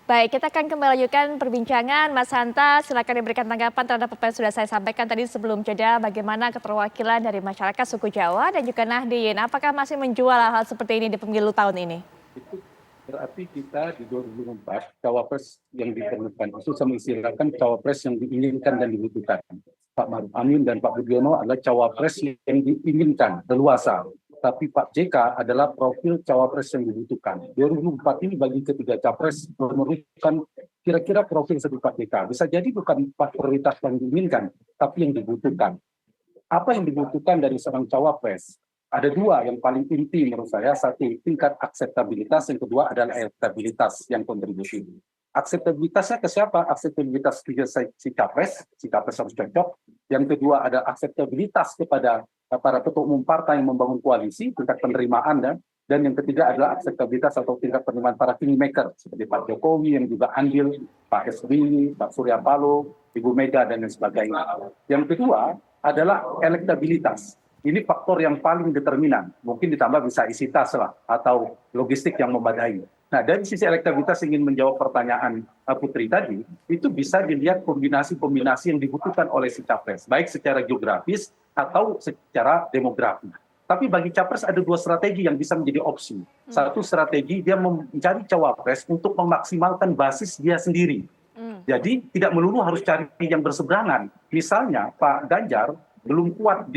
Baik, kita akan kembali lanjutkan perbincangan. Mas Hanta, silakan diberikan tanggapan terhadap apa yang sudah saya sampaikan tadi sebelum jeda. Bagaimana keterwakilan dari masyarakat suku Jawa dan juga Nahdien. Apakah masih menjual hal seperti ini di pemilu tahun ini? Itu berarti kita di 2024 cawapres yang diperlukan itu sama istilahkan cawapres yang diinginkan dan dibutuhkan. Pak Maruf Amin dan Pak Budiono adalah cawapres yang diinginkan, leluasa. Tapi Pak JK adalah profil cawapres yang dibutuhkan. 2004 ini bagi ketiga capres memerlukan kira-kira profil seperti Pak JK. Bisa jadi bukan prioritas yang diinginkan, tapi yang dibutuhkan. Apa yang dibutuhkan dari seorang cawapres? Ada dua yang paling inti menurut saya. Satu, tingkat akseptabilitas. Yang kedua adalah elektabilitas yang kontribusi. Akseptabilitasnya ke siapa? Akseptabilitas si capres harus cocok. Yang kedua ada akseptabilitas kepada para ketua umum partai yang membangun koalisi, tingkat penerimaan, dan yang ketiga adalah akseptabilitas atau tingkat penerimaan para kingmaker seperti Pak Jokowi yang juga andil, Pak SBY, Pak Surya Paloh, Ibu Mega dan lain sebagainya. Yang kedua adalah elektabilitas. Ini faktor yang paling determinan. Mungkin ditambah bisa isi tas lah atau logistik yang memadai. Nah, dari sisi elektabilitas ingin menjawab pertanyaan Putri tadi, itu bisa dilihat kombinasi-kombinasi yang dibutuhkan oleh si capres, baik secara geografis atau secara demografi. Tapi bagi capres ada dua strategi yang bisa menjadi opsi. Satu strategi dia mencari cawapres untuk memaksimalkan basis dia sendiri. Jadi tidak melulu harus cari yang berseberangan. Misalnya Pak Ganjar belum kuat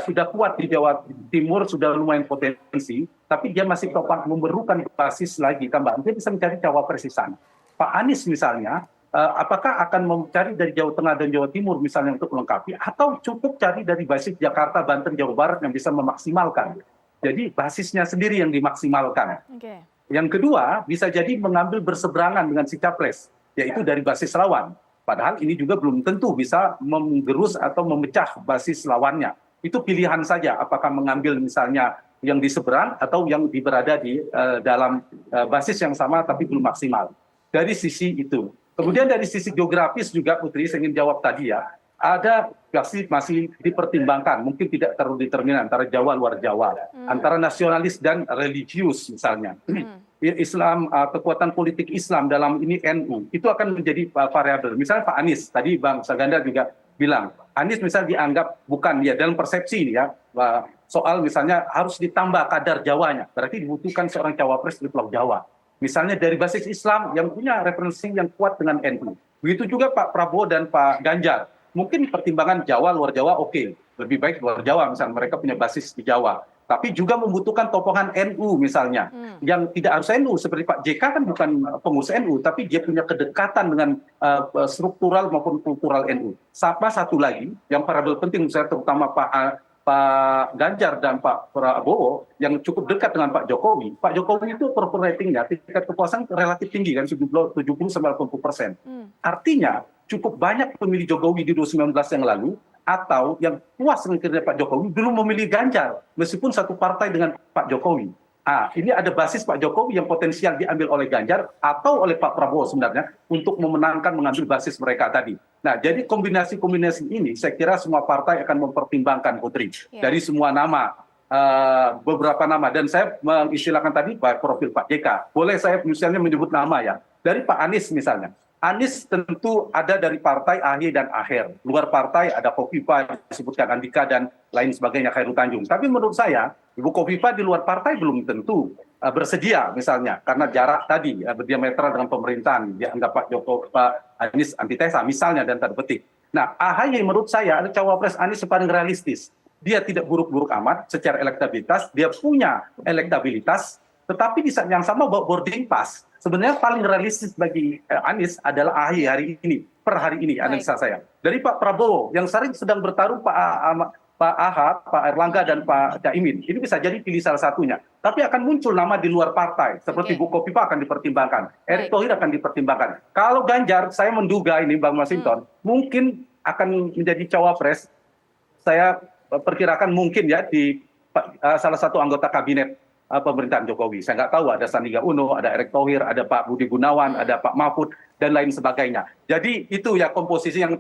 sudah kuat di Jawa Timur, sudah lumayan potensi, tapi dia masih memerlukan basis lagi tambahan. Dia bisa mencari cawapres di sana. Pak Anies misalnya, apakah akan mencari dari Jawa Tengah dan Jawa Timur misalnya untuk melengkapi, atau cukup cari dari basis Jakarta, Banten, Jawa Barat yang bisa memaksimalkan. Jadi basisnya sendiri yang dimaksimalkan. Okay. Yang kedua, bisa jadi mengambil berseberangan dengan si capres, yaitu dari basis lawan. Padahal ini juga belum tentu bisa menggerus atau memecah basis lawannya. Itu pilihan saja, apakah mengambil misalnya yang di seberang atau yang berada di dalam basis yang sama tapi belum maksimal. Dari sisi itu. Kemudian dari sisi geografis juga Putri, saya ingin jawab tadi ya, ada masih dipertimbangkan, mungkin tidak terlalu determinan antara Jawa luar Jawa, antara nasionalis dan religius misalnya. Islam, kekuatan politik Islam dalam ini NU, itu akan menjadi variabel. Misalnya Pak Anies, tadi Bang Saganda juga bilang, Anies misalnya dianggap bukan ya dalam persepsi ini ya, soal misalnya harus ditambah kadar Jawanya, berarti dibutuhkan seorang cawapres di Pulau Jawa. Misalnya dari basis Islam yang punya referensi yang kuat dengan NU. Begitu juga Pak Prabowo dan Pak Ganjar. Mungkin pertimbangan Jawa, luar Jawa oke. Lebih baik luar Jawa misalnya mereka punya basis di Jawa. Tapi juga membutuhkan tokohan NU misalnya. Yang tidak harus NU. Seperti Pak JK kan bukan pengurus NU. Tapi dia punya kedekatan dengan struktural maupun kultural NU. Sama satu lagi yang variabel penting misalnya terutama Pak Ganjar dan Pak Prabowo yang cukup dekat dengan Pak Jokowi. Pak Jokowi itu approval ratingnya, tingkat kepuasan relatif tinggi kan 70-80%. Artinya cukup banyak pemilih Jokowi di 2019 yang lalu atau yang puas dengan kinerja Pak Jokowi belum memilih Ganjar meskipun satu partai dengan Pak Jokowi. Ini ada basis Pak Jokowi yang potensial diambil oleh Ganjar atau oleh Pak Prabowo sebenarnya untuk mengambil basis mereka tadi. Nah, jadi kombinasi-kombinasi ini saya kira semua partai akan mempertimbangkan, Putri, dari semua nama, beberapa nama. Dan saya mengistilahkan tadi profil Pak JK. Boleh saya misalnya menyebut nama ya. Dari Pak Anies misalnya. Anies tentu ada dari partai AHY dan AHER. Luar partai ada Kofifa, disebutkan Andika dan lain sebagainya, Khairul Tanjung. Tapi menurut saya, Ibu Kofifa di luar partai belum tentu bersedia misalnya. Karena jarak tadi berdiametral dengan pemerintahan. Dianggap Pak Anies antitesa misalnya dan tanda petik. Nah, AHY menurut saya ada cawapres Anies yang paling realistis. Dia tidak buruk-buruk amat secara elektabilitas. Dia punya elektabilitas. Tetapi di saat yang sama bawa boarding pass. Sebenarnya paling realistis bagi Anies adalah AHY hari ini, per hari ini analisa saya. Dari Pak Prabowo yang sering sedang bertarung Pak Ahad, Pak Erlangga dan Pak Caimin, ini bisa jadi pilih salah satunya. Tapi akan muncul nama di luar partai, seperti Bu Kofifa akan dipertimbangkan, Erick Thohir akan dipertimbangkan. Kalau Ganjar, saya menduga ini Bang Masinton, mungkin akan menjadi cawapres. Saya perkirakan mungkin ya di salah satu anggota kabinet pemerintahan Jokowi. Saya nggak tahu, ada Sandiaga Uno, ada Erick Thohir, ada Pak Budi Gunawan, ada Pak Mahfud, dan lain sebagainya. Jadi itu ya komposisi yang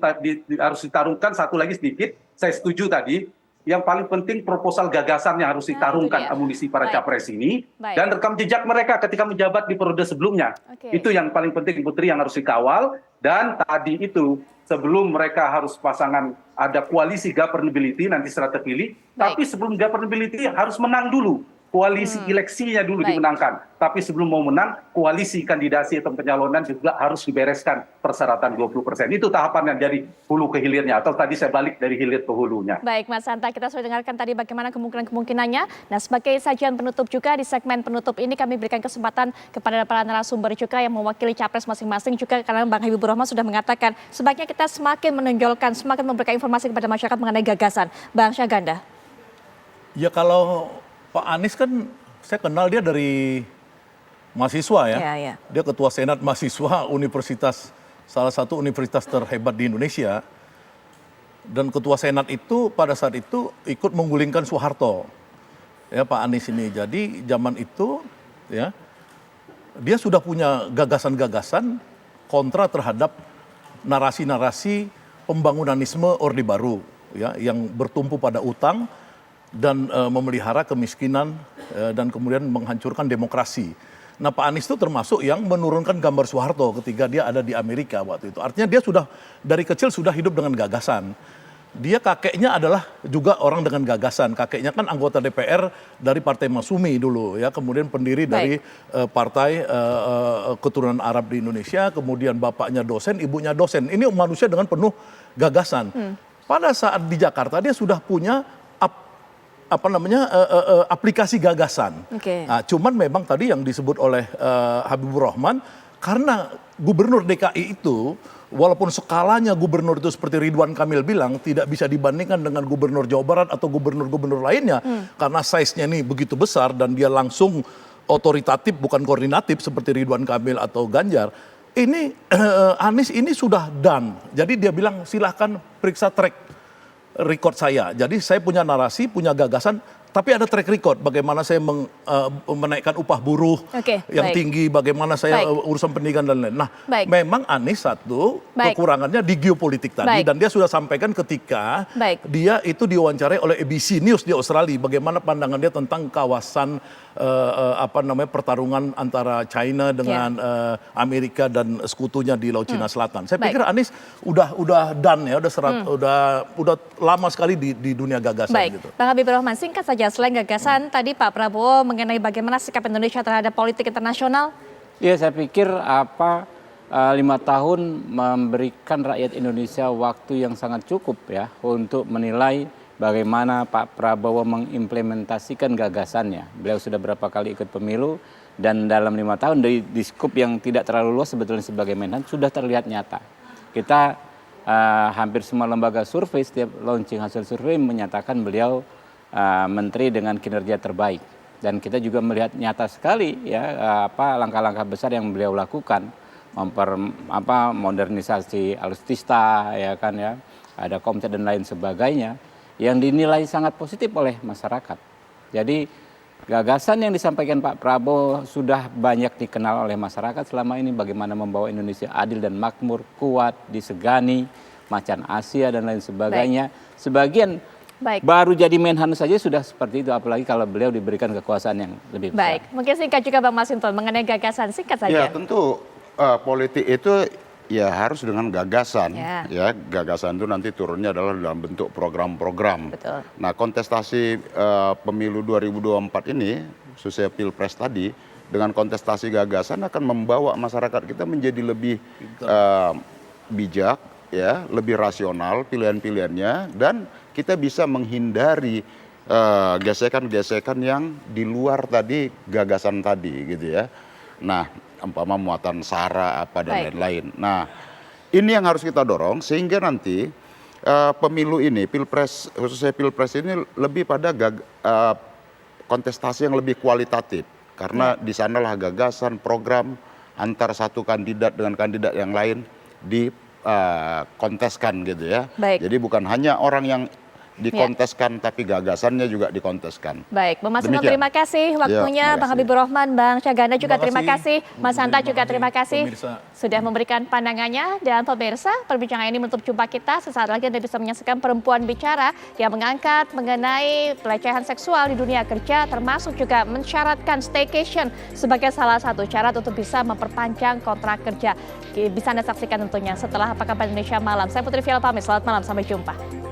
harus ditarungkan. Satu lagi sedikit, saya setuju tadi, yang paling penting proposal gagasan yang harus ditarungkan dia. amunisi para Baik. capres ini Baik. dan rekam jejak mereka ketika menjabat di periode sebelumnya. Oke. Itu yang paling penting Putri, yang harus dikawal. Dan tadi itu sebelum mereka harus pasangan ada koalisi governability nanti setelah terpilih, Baik. tapi sebelum governability harus menang dulu. Koalisi eleksinya dulu Baik. dimenangkan. Tapi sebelum mau menang, koalisi kandidasi atau pencalonan juga harus dibereskan persyaratan 20%. Itu tahapan yang dari hulu ke hilirnya. Atau tadi saya balik dari hilir ke hulunya. Baik Mas Hanta, kita sudah dengarkan tadi bagaimana kemungkinan-kemungkinannya. Nah, sebagai sajian penutup juga di segmen penutup ini kami berikan kesempatan kepada para narasumber juga yang mewakili capres masing-masing juga, karena Bang Habibur Rahman sudah mengatakan sebaiknya kita semakin menonjolkan, semakin memberikan informasi kepada masyarakat mengenai gagasan. Bang Syahganda. Ya kalau Pak Anies kan saya kenal dia dari mahasiswa ya. Ya. Dia ketua senat mahasiswa universitas, salah satu universitas terhebat di Indonesia. Dan ketua senat itu pada saat itu ikut menggulingkan Soeharto. Ya Pak Anies ini. Jadi zaman itu ya dia sudah punya gagasan-gagasan kontra terhadap narasi-narasi pembangunanisme Orde Baru ya yang bertumpu pada utang dan memelihara kemiskinan dan kemudian menghancurkan demokrasi. Nah Pak Anies itu termasuk yang menurunkan gambar Soeharto ketika dia ada di Amerika waktu itu. Artinya dia sudah dari kecil sudah hidup dengan gagasan. Dia kakeknya adalah juga orang dengan gagasan. Kakeknya kan anggota DPR dari Partai Masyumi dulu ya, kemudian pendiri dari partai keturunan Arab di Indonesia, kemudian bapaknya dosen, ibunya dosen. Ini manusia dengan penuh gagasan. Pada saat di Jakarta dia sudah punya aplikasi gagasan. Oke. Nah, cuman memang tadi yang disebut oleh Habibur Rahman, karena gubernur DKI itu walaupun skalanya gubernur itu seperti Ridwan Kamil bilang tidak bisa dibandingkan dengan gubernur Jawa Barat atau gubernur-gubernur lainnya karena size-nya ini begitu besar dan dia langsung otoritatif bukan koordinatif seperti Ridwan Kamil atau Ganjar. Ini Anies ini sudah done. Jadi dia bilang silahkan periksa track record saya. Jadi saya punya narasi, punya gagasan, tapi ada track record bagaimana saya menaikkan upah buruh yang tinggi, bagaimana saya urusan pendidikan dan lain-lain. Nah, memang Anies satu kekurangannya di geopolitik tadi dan dia sudah sampaikan ketika dia itu diwawancarai oleh ABC News di Australia bagaimana pandangan dia tentang kawasan pertarungan antara China dengan Amerika dan sekutunya di Laut Cina Selatan. Saya pikir Anies udah done ya, udah lama sekali di dunia gagasan gitu. Bang Habibur Rahman, singkat saja, selain gagasan tadi Pak Prabowo mengenai bagaimana sikap Indonesia terhadap politik internasional. Ya, saya pikir 5 tahun memberikan rakyat Indonesia waktu yang sangat cukup ya untuk menilai bagaimana Pak Prabowo mengimplementasikan gagasannya. Beliau sudah berapa kali ikut pemilu dan dalam 5 tahun di skup yang tidak terlalu luas sebetulnya sebagai Menhan sudah terlihat nyata. Kita hampir semua lembaga survei setiap launching hasil survei menyatakan beliau menteri dengan kinerja terbaik. Dan kita juga melihat nyata sekali ya langkah-langkah besar yang beliau lakukan, modernisasi alutsista ya kan ya, ada Komcat dan lain sebagainya yang dinilai sangat positif oleh masyarakat. Jadi gagasan yang disampaikan Pak Prabowo sudah banyak dikenal oleh masyarakat selama ini, bagaimana membawa Indonesia adil dan makmur, kuat, disegani, macan Asia dan lain sebagainya. Sebagian baru jadi Menhan saja sudah seperti itu, apalagi kalau beliau diberikan kekuasaan yang lebih besar. Mungkin singkat juga Bang Masinton mengenai gagasan, singkat saja. Ya tentu politik itu ya harus dengan gagasan. Ya gagasan itu nanti turunnya adalah dalam bentuk program-program. Betul. Nah kontestasi pemilu 2024 ini, khususnya Pilpres tadi, dengan kontestasi gagasan akan membawa masyarakat kita menjadi lebih bijak, ya, lebih rasional pilihan-pilihannya, dan kita bisa menghindari gesekan-gesekan yang di luar tadi gagasan tadi gitu ya. Nah, umpama muatan sara apa dan lain-lain. Nah, ini yang harus kita dorong sehingga nanti pemilu ini, Pilpres, khususnya Pilpres ini lebih pada kontestasi yang lebih kualitatif karena di sanalah gagasan, program antar satu kandidat dengan kandidat yang lain di konteskan gitu ya. Jadi bukan hanya orang yang dikonteskan, tapi gagasannya juga dikonteskan. Baik, Bang Masinton Demikian. terima kasih waktunya, terima Bang kasih. Habibur Rahman, Bang Syahganda juga terima Terima kasih, kasih. Mas Hanta juga terima Terima kasih pemirsa. sudah memberikan pandangannya. Dan pemirsa, perbincangan ini menutup jumpa kita. Sesaat lagi Anda bisa menyaksikan Perempuan Bicara yang mengangkat mengenai pelecehan seksual di dunia kerja, termasuk juga mensyaratkan staycation sebagai salah satu syarat untuk bisa memperpanjang kontrak kerja. Bisa Anda saksikan tentunya setelah Apa Kabar Indonesia Malam. Saya Putri Vial pamit, selamat malam, sampai jumpa.